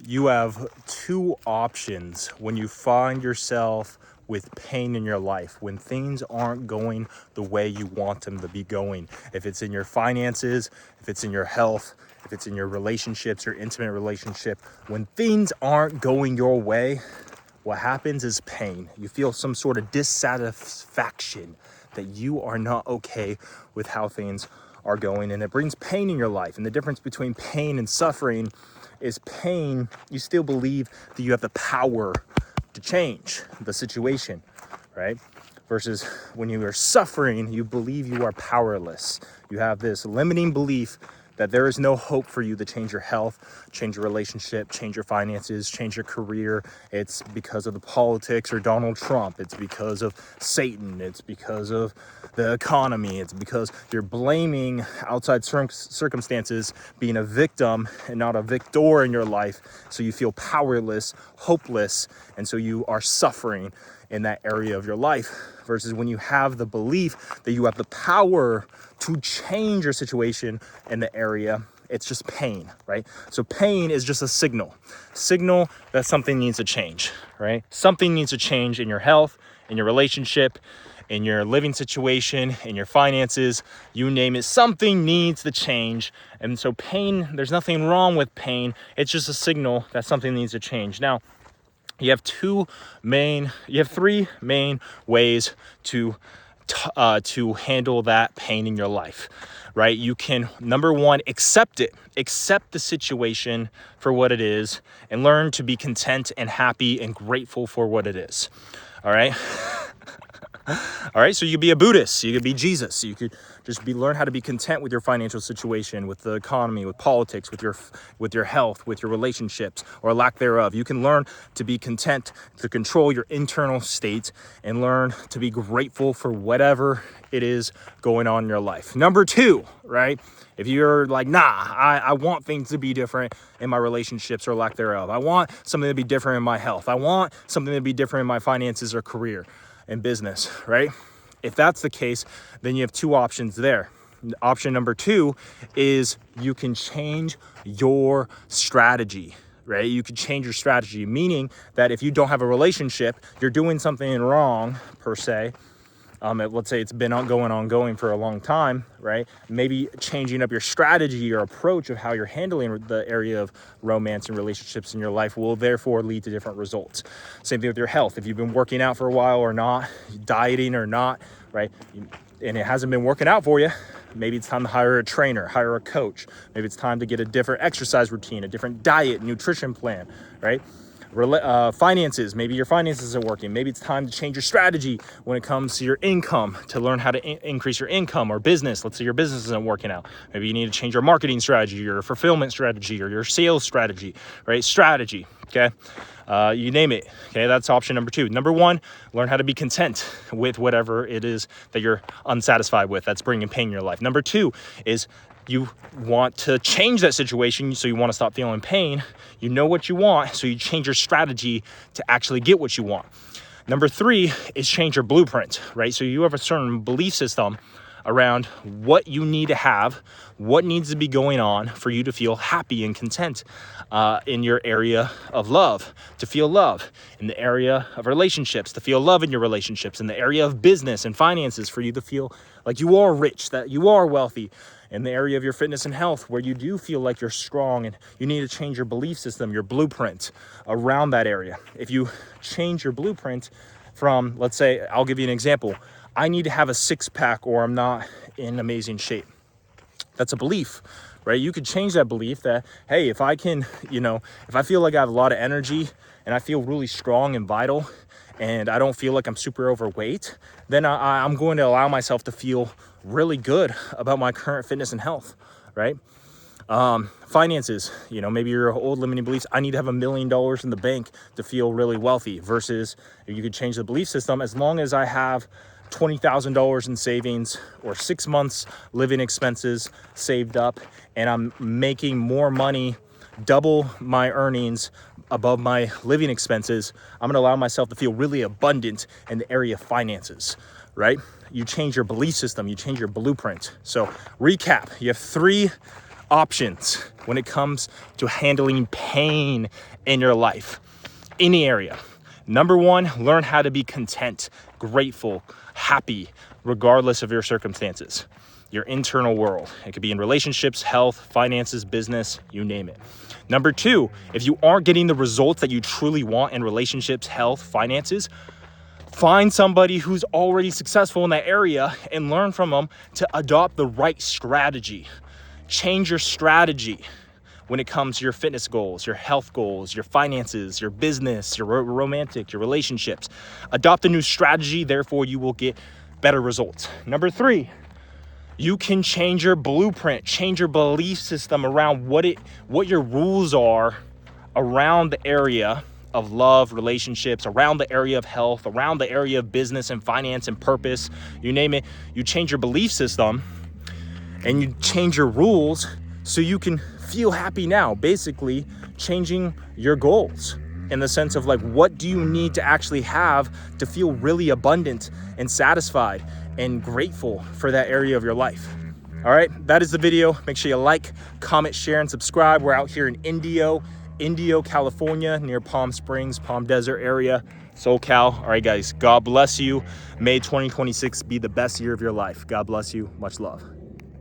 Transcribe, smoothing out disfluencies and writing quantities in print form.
You have two options when you find yourself with pain in your life, when things aren't going the way you want them to be going. If it's in your finances, if it's in your health, if it's in your relationships, your intimate relationship, when things aren't going your way, what happens is pain. You feel some sort of dissatisfaction that you are not okay with how things are going, and it brings pain in your life. And the difference between pain and suffering is pain, you still believe that you have the power to change the situation, right? Versus when you are suffering, you believe you are powerless. You have this limiting belief that there is no hope for you to change your health, change your relationship, change your finances, change your career. It's because of the politics or Donald Trump. It's because of Satan. It's because of the economy. It's because you're blaming outside circumstances, being a victim and not a victor in your life. So you feel powerless, hopeless, and so you are suffering in that area of your life. Versus when you have the belief that you have the power to change your situation in the area, it's just pain, right? So pain is just a signal that something needs to change, right? Something needs to change in your health, in your relationship, in your living situation, in your finances, you name it, something needs to change. And so pain, there's nothing wrong with pain. It's just a signal that something needs to change. Now, you have three main ways to handle that pain in your life, right? You can, number one, accept the situation for what it is, and learn to be content and happy and grateful for what it is. All right. All right, so you could be a Buddhist, you could be Jesus, you could just learn how to be content with your financial situation, with the economy, with politics, with your health, with your relationships, or lack thereof. You can learn to be content, to control your internal state, and learn to be grateful for whatever it is going on in your life. Number two, right? If you're like, I want things to be different in my relationships or lack thereof. I want something to be different in my health. I want something to be different in my finances or career and business, right? If that's the case, then you have two options there. Option number two is you can change your strategy, right? You can change your strategy, meaning that if you don't have a relationship, you're doing something wrong per se. Let's say it's been ongoing for a long time, right? Maybe changing up your strategy or approach of how you're handling the area of romance and relationships in your life will therefore lead to different results. Same thing with your health. If you've been working out for a while or not, dieting or not, right? And it hasn't been working out for you, maybe it's time to hire a trainer, hire a coach. Maybe it's time to get a different exercise routine, a different diet, nutrition plan, right? Finances, maybe your finances are working. Maybe it's time to change your strategy when it comes to your income, to learn how to increase your income or business. Let's say your business isn't working out. Maybe you need to change your marketing strategy, your fulfillment strategy, or your sales strategy, right? Strategy, okay? You name it, okay? That's option number two. Number one, learn how to be content with whatever it is that you're unsatisfied with, that's bringing pain in your life. Number two is you want to change that situation, so you want to stop feeling pain. You know what you want, so you change your strategy to actually get what you want. Number three is change your blueprint, right? So you have a certain belief system around what you need to have, what needs to be going on for you to feel happy and content in your area of love, to feel love in the area of relationships, to feel love in your relationships, in the area of business and finances, for you to feel like you are rich, that you are wealthy, in the area of your fitness and health, where you do feel like you're strong, and you need to change your belief system, your blueprint around that area. If you change your blueprint from, let's say, I'll give you an example. I need to have a six-pack or I'm not in amazing shape. That's a belief, right? You could change that belief that, hey, if I can, if I feel like I have a lot of energy and I feel really strong and vital and I don't feel like I'm super overweight, then I'm going to allow myself to feel really good about my current fitness and health, right? Finances, maybe your old limiting beliefs, I need to have $1 million in the bank to feel really wealthy, versus you could change the belief system, as long as I have $20,000 in savings or 6 months living expenses saved up and I'm making more money, double my earnings above my living expenses, I'm gonna allow myself to feel really abundant in the area of finances, right? You change your belief system, you change your blueprint. So recap, you have three options when it comes to handling pain in your life, any area. Number one, learn how to be content, grateful, happy, regardless of your circumstances, your internal world. It could be in relationships, health, finances, business, you name it. Number two, if you aren't getting the results that you truly want in relationships, health, finances, find somebody who's already successful in that area and learn from them to adopt the right strategy. Change your strategy when it comes to your fitness goals, your health goals, your finances, your business, your romantic, your relationships. Adopt a new strategy, therefore you will get better results. Number three, you can change your blueprint, change your belief system around what your rules are around the area of love, relationships, around the area of health, around the area of business and finance and purpose, you name it. You change your belief system and you change your rules so you can feel happy now. Basically, changing your goals in the sense of like, what do you need to actually have to feel really abundant and satisfied and grateful for that area of your life. All right, that is the video. Make sure you like, comment, share, and subscribe. We're out here in Indio, California, near Palm Springs, Palm Desert area, SoCal. All right, guys, God bless you. May 2026 be the best year of your life. God bless you. Much love.